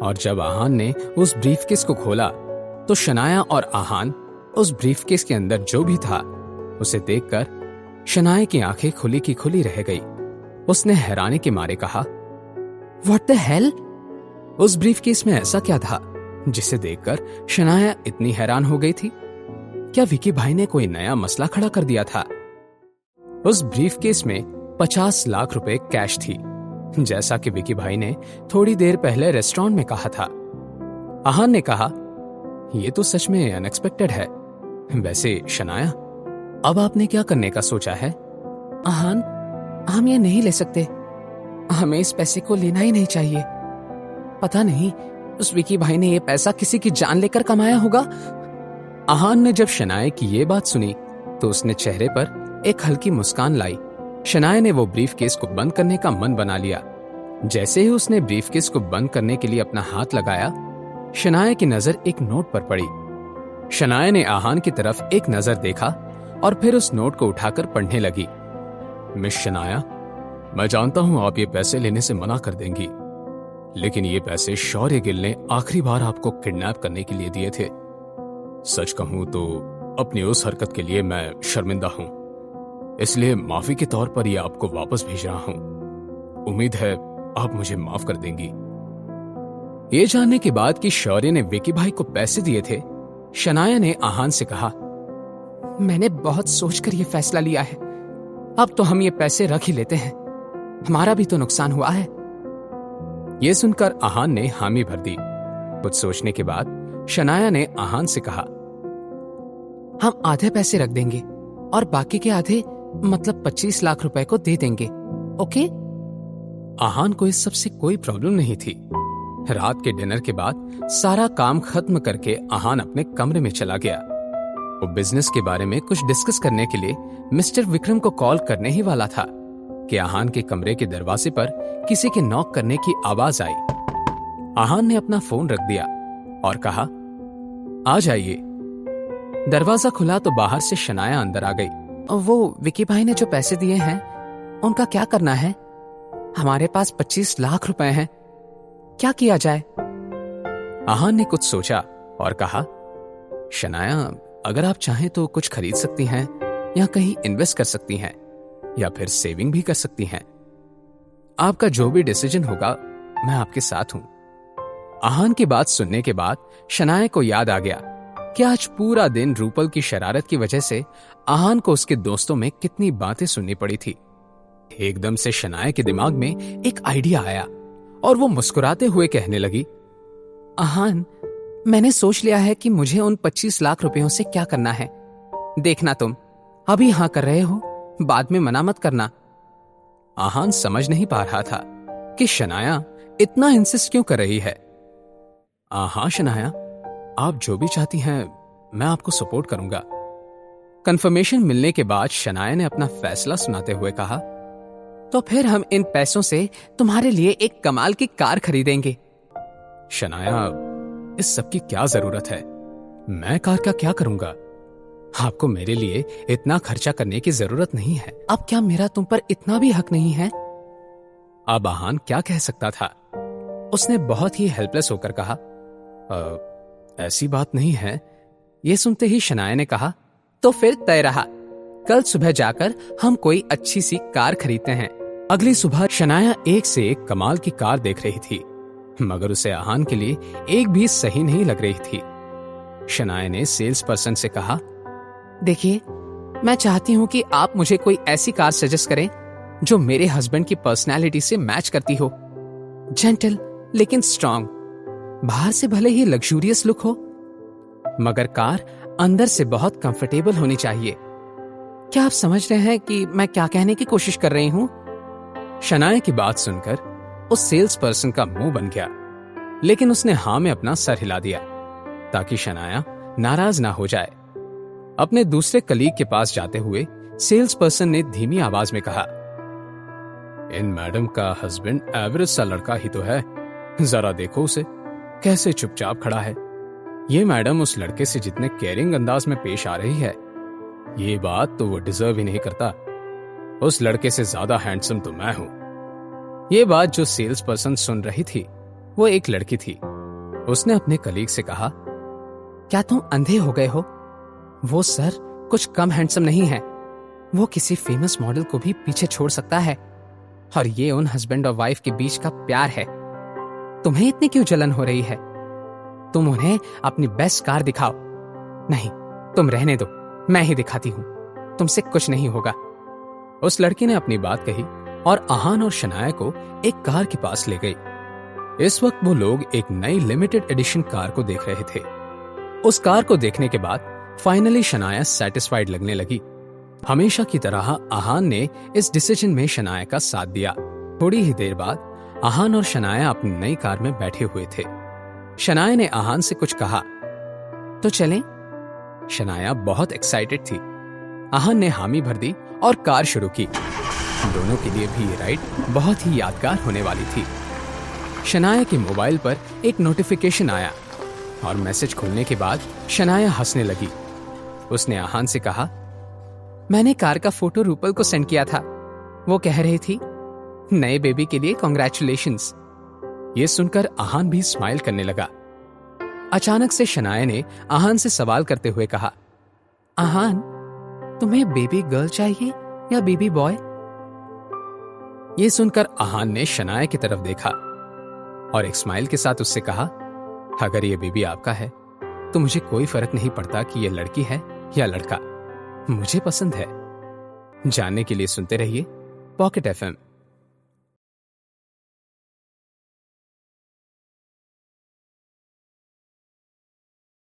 और जब आहान ने उस ब्रीफकेस को खोला तो शनाया और आहान उस ब्रीफकेस के अंदर जो भी था उसे देखकर शनाया की आंखें खुली की खुली रह गई। उसने हैरानी के मारे कहा, व्हाट द हेल? उस ब्रीफकेस में ऐसा क्या था जिसे देखकर शनाया इतनी हैरान हो गई थी? क्या विकी भाई ने कोई नया मसला खड़ा कर दिया था? उस ब्रीफकेस में 50 लाख रुपए कैश थी, जैसा कि विकी भाई ने थोड़ी देर पहले रेस्टोरेंट में कहा था। आहान ने कहा, यह तो सच में अनएक्सपेक्टेड है। वैसे शनाया, अब आपने क्या करने का सोचा है? आहान, हम ये नहीं ले सकते। हमें इस पैसे को लेना ही नहीं चाहिए। पता नहीं उस विकी भाई ने ये पैसा किसी की जान लेकर कमाया होगा। आहान ने जब शनाया की ये बात सुनी तो उसने चेहरे पर एक हल्की मुस्कान लाई। शनाया ने वो ब्रीफकेस को बंद करने का मन बना लिया। जैसे ही उसने ब्रीफकेस को बंद करने के लिए अपना हाथ लगाया, शनाया की नजर एक नोट पर पड़ी। शनाया ने आहान की तरफ एक नजर देखा और फिर उस नोट को उठाकर पढ़ने लगी। मिस शनाया, मैं जानता हूं आप ये पैसे लेने से मना कर देंगी, लेकिन ये पैसे शौर्य गिल ने आखिरी बार आपको किडनैप करने के लिए दिए थे। सच कहूं तो अपनी उस हरकत के लिए मैं शर्मिंदा हूं, इसलिए माफी के तौर पर ये आपको वापस भेज रहा हूं। उम्मीद है आप मुझे माफ कर देंगी। ये जानने के बाद कि शौर्य ने विकी भाई को पैसे दिए थे, शनाया ने आहान से कहा, मैंने बहुत सोचकर ये फैसला लिया है। अब तो हम ये पैसे रख ही लेते हैं, हमारा भी तो नुकसान हुआ है। ये सुनकर आहान ने हामी भर दी। कुछ सोचने के बाद शनाया ने आहान से कहा, हम आधे पैसे रख देंगे और बाकी के आधे मतलब 25 लाख रुपए को दे देंगे, ओके? आहान को इस सब से कोई प्रॉब्लम नहीं थी। रात के डिनर के बाद सारा काम खत्म करके आहान अपने कमरे में चला गया। वो बिजनेस के बारे में कुछ डिस्कस करने के लिए मिस्टर विक्रम को कॉल करने ही वाला था कि आहान के कमरे के दरवाजे पर किसी के नॉक करने की आवाज आई। आहान ने अपना फोन रख दिया और कहा, आ जाइए। दरवाजा खुला तो बाहर से शनाया अंदर आ गई। वो विकी भाई ने जो पैसे दिए हैं उनका क्या करना है? हमारे पास 25 लाख रुपए हैं, क्या किया जाए? आहान ने कुछ सोचा और कहा, शनाया, अगर आप चाहें तो कुछ खरीद सकती हैं या कहीं इन्वेस्ट कर सकती हैं या फिर सेविंग भी कर सकती हैं। आपका जो भी डिसीजन होगा मैं आपके साथ हूं। आहान की बात सुनने के बाद शनाया को याद आ गया कि आज पूरा दिन रूपल की शरारत की वजह से आहान को उसके दोस्तों में कितनी बातें सुननी पड़ी थी। एकदम से शनाया के दिमाग में एक आइडिया आया और वो मुस्कुराते हुए कहने लगी, आहान, मैंने सोच लिया है कि मुझे उन 25 लाख रुपयों से क्या करना है। देखना तुम अभी हाँ कर रहे हो, बाद में मना मत करना। आहान समझ नहीं पा रहा था कि शनाया इतना इंसिस्ट क्यों कर रही है। हाँ शनाया, आप जो भी चाहती हैं मैं आपको सपोर्ट करूंगा। कंफर्मेशन मिलने के बाद शनाया ने अपना फैसला सुनाते हुए कहा, तो फिर हम इन पैसों से तुम्हारे लिए एक कमाल की कार खरीदेंगे। शनाया, इस सब की क्या जरूरत है? मैं कार का क्या करूंगा? आपको मेरे लिए इतना खर्चा करने की जरूरत नहीं है। अब क्या मेरा तुम पर इतना भी हक नहीं है? अब आहान क्या कह सकता था? उसने बहुत ही हेल्पलेस होकर कहा, ऐसी बात नहीं है। यह सुनते ही शनाया ने कहा, तो फिर तय रहा, कल सुबह जाकर हम कोई अच्छी सी कार खरीदते हैं। अगली सुबह शनाया एक से एक कमाल की कार देख रही थी, मगर उसे आहान के लिए एक भी सही नहीं लग रही थी। शनाया ने सेल्स पर्सन से कहा, देखिए, मैं चाहती हूं कि आप मुझे कोई ऐसी कार सजेस्ट करें जो मेरे हस्बैंड की पर्सनैलिटी से मैच करती हो। जेंटल लेकिन स्ट्रांग, बाहर से भले ही लग्जूरियस लुक हो, मगर कार अंदर से बहुत कंफर्टेबल होनी चाहिए। क्या आप समझ रहे हैं कि मैं क्या कहने की कोशिश कर रही हूं? शनाया की बात सुनकर उस सेल्स पर्सन का मुंह बन गया, लेकिन उसने हाँ में अपना सर हिला दिया ताकि शनाया नाराज ना हो जाए। अपने दूसरे कलीग के पास जाते हुए सेल्स पर्सन ने धीमी आवाज में कहा, इन मैडम का हस्बैंड एवरेज सा लड़का ही तो है, जरा देखो उसे कैसे चुपचाप खड़ा है। ये मैडम उस लड़के से जितने केयरिंग अंदाज में पेश आ रही है, ये बात तो वो डिजर्व ही नहीं करता। उस लड़के से ज्यादा हैंडसम तो मैं हूं। ये बात जो सेल्स पर्सन सुन रही थी वो एक लड़की थी उसने अपने कलीग से कहा, क्या तुम अंधे हो गए हो? वो सर कुछ कम हैंडसम नहीं है। वो किसी फेमस मॉडल को भी पीछे छोड़ सकता है, और ये उन हस्बैंड और वाइफ के बीच का प्यार है। तुम्हें इतनी क्यों जलन हो रही है? तुम उन्हें अपनी बेस्ट कार दिखाओ। नहीं, तुम रहने दो, मैं ही दिखाती हूं, तुमसे कुछ नहीं होगा। उस लड़की ने अपनी बात कही और आहान और शनाया को एक कार के पास ले गई। इस वक्त वो लोग एक नई लिमिटेड एडिशन कार को देख रहे थे। उस कार को देखने के बाद फाइनली शनाया सेटिस्फाइड लगने लगी। हमेशा की तरह आहान ने इस डिसीजन में शनाया का साथ दिया। थोड़ी ही देर बाद आहान और शनाया अपनी नई कार में बैठे हुए थे। शनाया ने आहान से कुछ कहा, तो चलें? शनाया बहुत एक्साइटेड थी। आहान ने हामी भर दी और कार शुरू की। दोनों के लिए भी ये राइड बहुत ही यादगार होने वाली थी। शनाया के मोबाइल पर एक नोटिफिकेशन आया और मैसेज खुलने के बाद शनाया हंसने लगी। उसने आहान से कहा, मैंने कार का फोटो रूपल को सेंड किया था। वो कह रही थी, नए बेबी के लिए कॉन्ग्रेचुलेशंस। ये सुनकर आहान भी स्माइल करने लगा। अचानक से शनाया ने आहान से सवाल करते हुए कहा, आहान, तुम्हें बेबी गर्ल चाहिए या बेबी बॉय? ये सुनकर आहान ने शनाया की तरफ देखा और एक स्माइल के साथ उससे कहा, अगर ये बेबी आपका है तो मुझे कोई फर्क नहीं पड़ता कि ये लड़की है या लड़का, मुझे पसंद है। जानने के लिए सुनते रहिए पॉकेट FM।